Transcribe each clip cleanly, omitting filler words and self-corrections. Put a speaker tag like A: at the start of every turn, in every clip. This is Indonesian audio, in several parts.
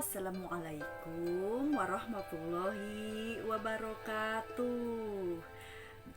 A: Assalamualaikum warahmatullahi wabarakatuh.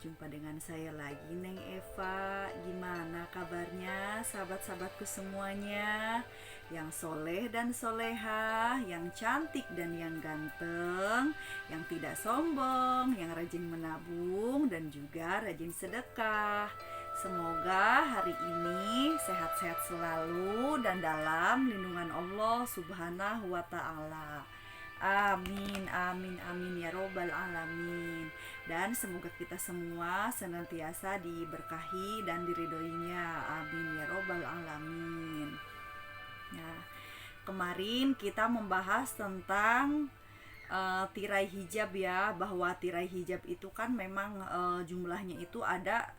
A: Jumpa dengan saya lagi, Neng Eva. Gimana kabarnya sahabat-sahabatku semuanya, yang soleh dan solehah, yang cantik dan yang ganteng, yang tidak sombong, yang rajin menabung dan juga rajin sedekah. Semoga hari ini sehat-sehat selalu dan dalam lindungan Allah Subhanahu wa Ta'ala. Amin, amin, amin ya robbal alamin. Dan semoga kita semua senantiasa diberkahi dan diridhoinya. Amin ya robbal alamin. Nah, kemarin kita membahas tentang tirai hijab ya, bahwa tirai hijab itu kan memang jumlahnya itu ada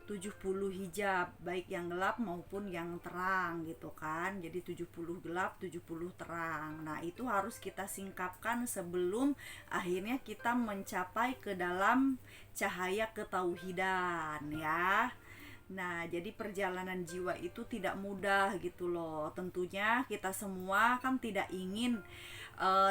A: 70 hijab, baik yang gelap maupun yang terang gitu kan. Jadi 70 gelap, 70 terang. Nah, itu harus kita singkapkan sebelum akhirnya kita mencapai ke dalam cahaya ketauhidan ya. Nah, jadi perjalanan jiwa itu tidak mudah gitu loh. Tentunya kita semua kan tidak ingin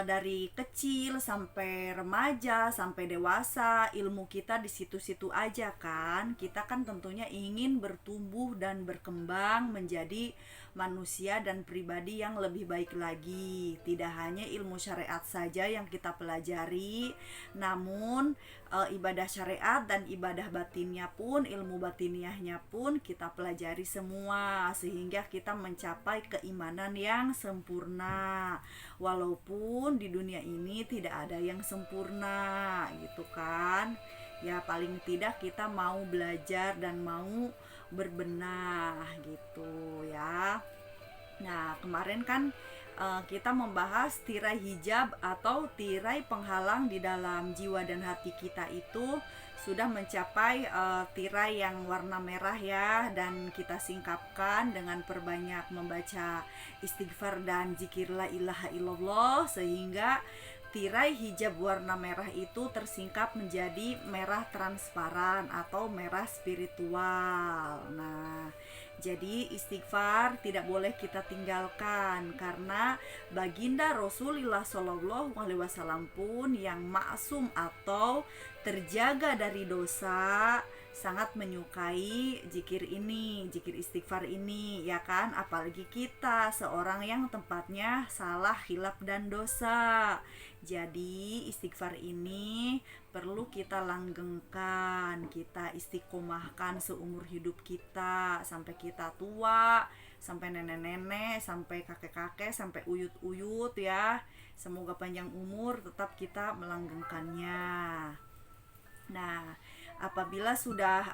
A: dari kecil sampai remaja sampai dewasa ilmu kita di situ-situ aja kan. Kita kan tentunya ingin bertumbuh dan berkembang menjadi manusia dan pribadi yang lebih baik lagi. Tidak hanya ilmu syariat saja yang kita pelajari, namun ibadah syariat dan ibadah batinnya pun, ilmu batiniahnya pun kita pelajari semua, sehingga kita mencapai keimanan yang sempurna. Walaupun di dunia ini tidak ada yang sempurna gitu kan. Ya paling tidak kita mau belajar dan mau berbenah gitu ya. Nah, kemarin kan kita membahas tirai hijab atau tirai penghalang di dalam jiwa dan hati kita itu sudah mencapai tirai yang warna merah ya, dan kita singkapkan dengan perbanyak membaca istighfar dan zikir la ilaha illallah, sehingga tirai hijab warna merah itu tersingkap menjadi merah transparan atau merah spiritual. Nah, jadi istighfar tidak boleh kita tinggalkan, karena baginda Rasulullah Shallallahu Alaihi Wasallam pun yang maksum atau terjaga dari dosa sangat menyukai zikir ini, zikir istighfar ini ya kan. Apalagi kita seorang yang tempatnya salah, khilaf dan dosa. Jadi istighfar ini perlu kita langgengkan, kita istiqomahkan seumur hidup kita, sampai kita tua, sampai nenek-nenek, sampai kakek-kakek, sampai uyut-uyut ya. Semoga panjang umur tetap kita melanggengkannya. Nah, apabila sudah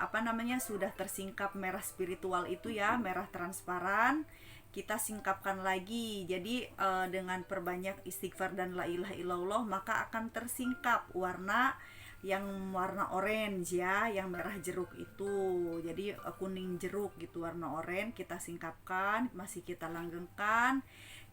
A: tersingkap merah spiritual itu ya, merah transparan, kita singkapkan lagi. Jadi dengan perbanyak istighfar dan la ilaha illallah, maka akan tersingkap warna orange ya, yang merah jeruk itu. Jadi kuning jeruk gitu, warna orange kita singkapkan, masih kita langgengkan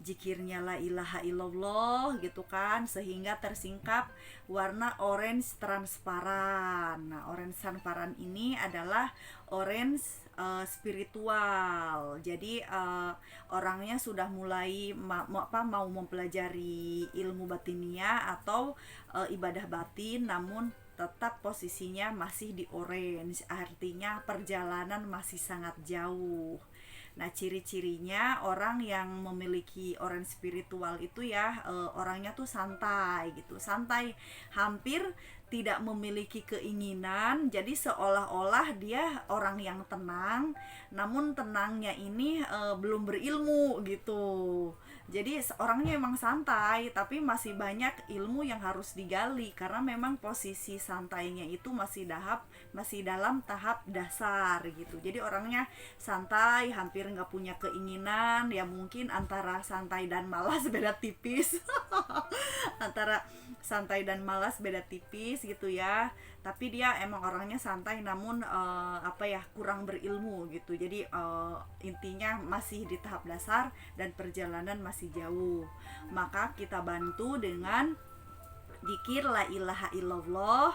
A: zikirnya la ilaha illallah gitu kan, sehingga tersingkap warna orange transparan. Nah, orange transparan ini adalah orange spiritual. Jadi orangnya sudah mulai mau mempelajari ilmu batinia atau ibadah batin, namun tetap posisinya masih di orange, artinya perjalanan masih sangat jauh. Nah, ciri-cirinya orang yang memiliki orange spiritual itu ya, orangnya tuh santai gitu, santai, hampir tidak memiliki keinginan. Jadi seolah-olah dia orang yang tenang, namun tenangnya ini belum berilmu gitu. Jadi orangnya emang santai, tapi masih banyak ilmu yang harus digali, karena memang posisi santainya itu masih dalam tahap dasar gitu. Jadi orangnya santai, hampir nggak punya keinginan, ya mungkin antara santai dan malas beda tipis. Antara santai dan malas beda tipis gitu ya. Tapi dia emang orangnya santai, namun kurang berilmu gitu. Jadi intinya masih di tahap dasar dan perjalanan masih jauh. Maka kita bantu dengan zikir la ilaha illallah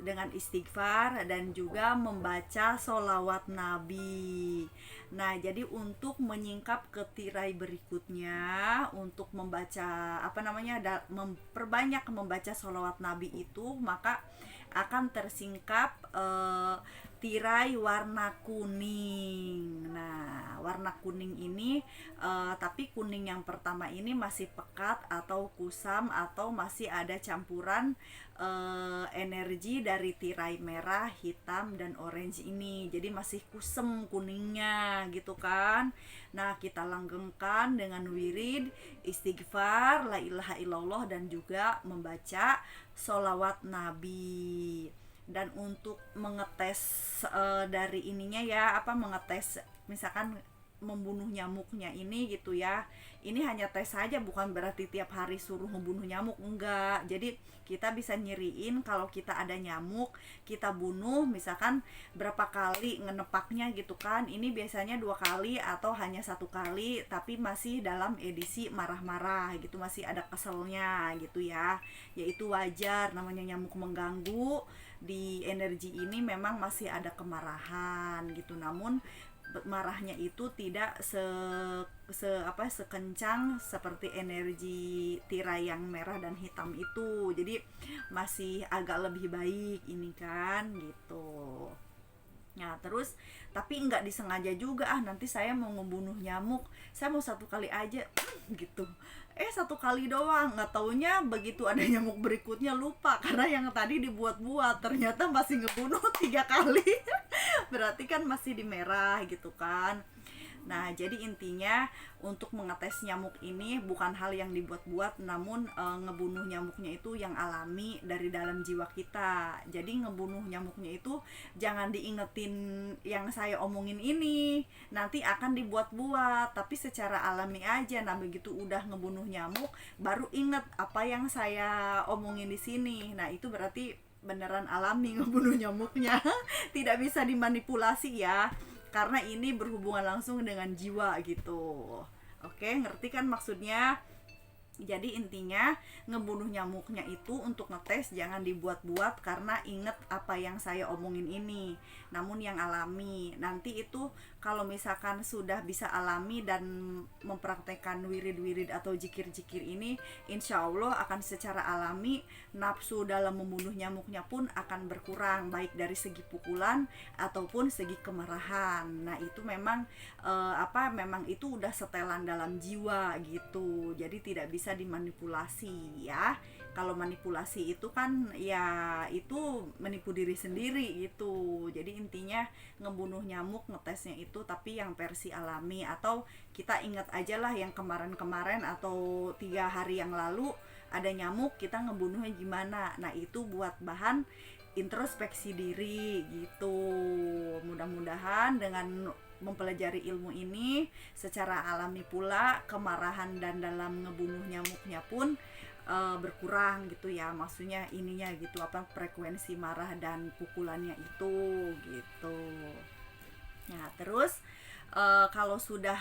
A: dengan istighfar dan juga membaca sholawat Nabi. Nah, jadi untuk menyingkap ke tirai berikutnya, untuk membaca memperbanyak membaca sholawat Nabi itu, maka akan tersingkap tirai warna kuning. Nah, warna kuning ini tapi kuning yang pertama ini masih pekat atau kusam atau masih ada campuran energi dari tirai merah, hitam dan orange ini. Jadi masih kusem kuningnya gitu kan. Nah, kita langgengkan dengan wirid, istighfar, la ilaha illallah dan juga membaca sholawat Nabi. Dan untuk mengetes dari ininya ya, mengetes misalkan membunuh nyamuknya ini gitu ya, ini hanya tes saja, bukan berarti tiap hari suruh membunuh nyamuk, enggak. Jadi kita bisa nyiriin kalau kita ada nyamuk, kita bunuh misalkan berapa kali ngenepaknya gitu kan. Ini biasanya 2 kali atau hanya 1 kali, tapi masih dalam edisi marah-marah gitu, masih ada keselnya gitu ya. Yaitu wajar, namanya nyamuk mengganggu di energi ini, memang masih ada kemarahan gitu. Namun marahnya itu tidak sekencang seperti energi tirai yang merah dan hitam itu. Jadi masih agak lebih baik ini kan gitu. Nah terus, tapi nggak disengaja juga, nanti saya mau ngebunuh nyamuk, saya mau 1 kali aja gitu. 1 kali doang, nggak taunya begitu ada nyamuk berikutnya lupa karena yang tadi dibuat-buat ternyata masih ngebunuh 3 kali. Berarti kan masih di merah gitu kan. Nah, jadi intinya untuk mengetes nyamuk ini bukan hal yang dibuat-buat, namun ngebunuh nyamuknya itu yang alami dari dalam jiwa kita. Jadi ngebunuh nyamuknya itu jangan diingetin yang saya omongin ini, nanti akan dibuat-buat, tapi secara alami aja. Nah, begitu udah ngebunuh nyamuk, baru inget apa yang saya omongin di sini. Nah, itu berarti beneran alami ngebunuh nyamuknya. Tidak bisa dimanipulasi ya, karena ini berhubungan langsung dengan jiwa gitu. Oke, ngerti kan maksudnya? Jadi intinya ngebunuh nyamuknya itu untuk ngetes jangan dibuat-buat, karena inget apa yang saya omongin ini, namun yang alami. Nanti itu kalau misalkan sudah bisa alami dan mempraktekkan wirid-wirid atau jikir-jikir ini, insya Allah akan secara alami nafsu dalam membunuh nyamuknya pun akan berkurang, baik dari segi pukulan ataupun segi kemarahan. Nah itu memang memang itu udah setelan dalam jiwa gitu, jadi tidak bisa dimanipulasi ya. Kalau manipulasi itu kan ya itu menipu diri sendiri gitu. Jadi intinya ngebunuh nyamuk ngetesnya itu tapi yang versi alami, atau kita ingat aja lah yang kemarin-kemarin atau 3 hari yang lalu ada nyamuk, kita ngebunuhnya gimana. Nah itu buat bahan introspeksi diri gitu. Mudah-mudahan dengan mempelajari ilmu ini secara alami pula kemarahan dan dalam ngebunuh nyamuknya pun berkurang gitu ya, maksudnya ininya gitu, frekuensi marah dan pukulannya itu gitu. Nah terus kalau sudah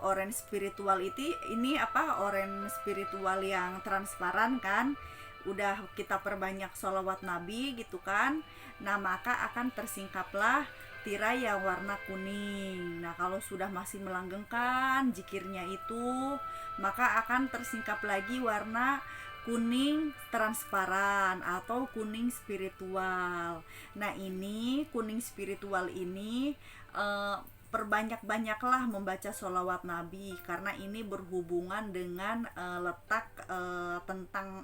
A: orange spiritual ini orange spiritual yang transparan kan, udah kita perbanyak sholawat Nabi gitu kan. Nah maka akan tersingkaplah tirai yang warna kuning. Nah kalau sudah masih melanggengkan zikirnya itu, maka akan tersingkap lagi warna kuning transparan atau kuning spiritual. Nah ini kuning spiritual ini perbanyak-banyaklah membaca sholawat Nabi, karena ini berhubungan dengan letak tentang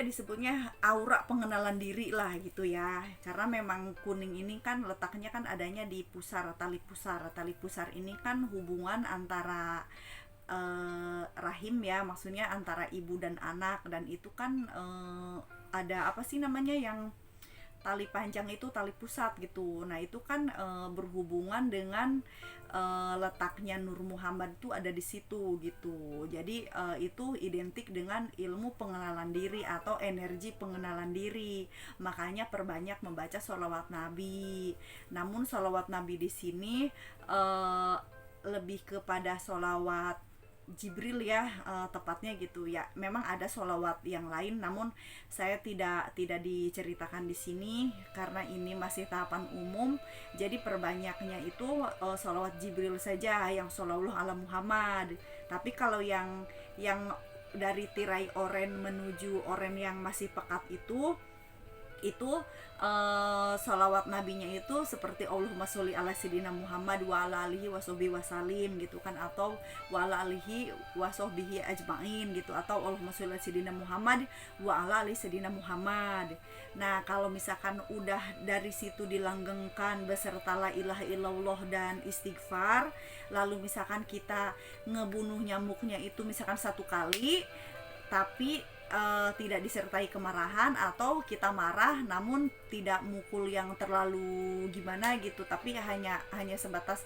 A: disebutnya aura pengenalan diri lah gitu ya. Karena memang kuning ini kan letaknya kan adanya di tali pusar ini kan hubungan antara rahim ya, maksudnya antara ibu dan anak. Dan itu kan ada yang tali panjang itu tali pusat gitu. Nah itu kan berhubungan dengan letaknya Nur Muhammad itu ada di situ gitu. Jadi itu identik dengan ilmu pengenalan diri atau energi pengenalan diri. Makanya perbanyak membaca sholawat Nabi. Namun sholawat Nabi di sini lebih kepada sholawat Jibril ya, tepatnya gitu ya. Memang ada sholawat yang lain, namun saya tidak diceritakan di sini karena ini masih tahapan umum. Jadi perbanyaknya itu sholawat Jibril saja, yang sholawat ala Muhammad. Tapi kalau yang dari tirai oren menuju oren yang masih pekat itu salawat nabinya itu seperti Allahumma sholli ala sayidina Muhammad wa ala alihi washobihi wasalim gitu kan, atau wa ala alihi washobihi ajmain gitu, atau Allahumma sholli ala sayidina Muhammad wa ala alihi sayidina Muhammad. Nah kalau misalkan udah dari situ dilanggengkan beserta la ilaha illallah dan istighfar, lalu misalkan kita ngebunuh nyamuknya itu misalkan 1 kali, tapi tidak disertai kemarahan, atau kita marah namun tidak mukul yang terlalu gimana gitu, tapi hanya sebatas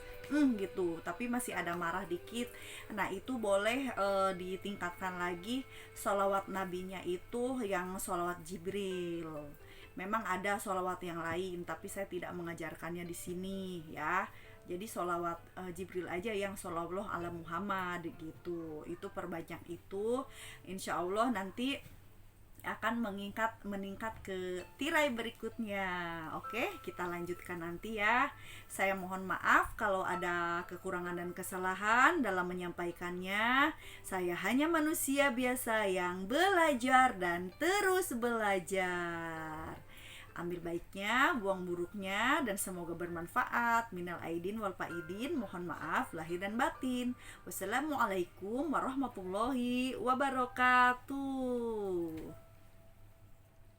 A: gitu, tapi masih ada marah dikit. Nah itu boleh ditingkatkan lagi sholawat nabinya itu yang sholawat Jibril. Memang ada sholawat yang lain tapi saya tidak mengajarkannya di sini ya. Jadi sholawat Jibril aja yang sholawat ala Muhammad gitu. Itu perbanyak itu, insya Allah nanti akan meningkat ke tirai berikutnya. Oke, kita lanjutkan nanti ya. Saya mohon maaf kalau ada kekurangan dan kesalahan dalam menyampaikannya. Saya hanya manusia biasa yang belajar dan terus belajar. Ambil baiknya, buang buruknya, dan semoga bermanfaat. Minal aidin wal faidin, mohon maaf lahir dan batin. Wassalamualaikum warahmatullahi wabarakatuh.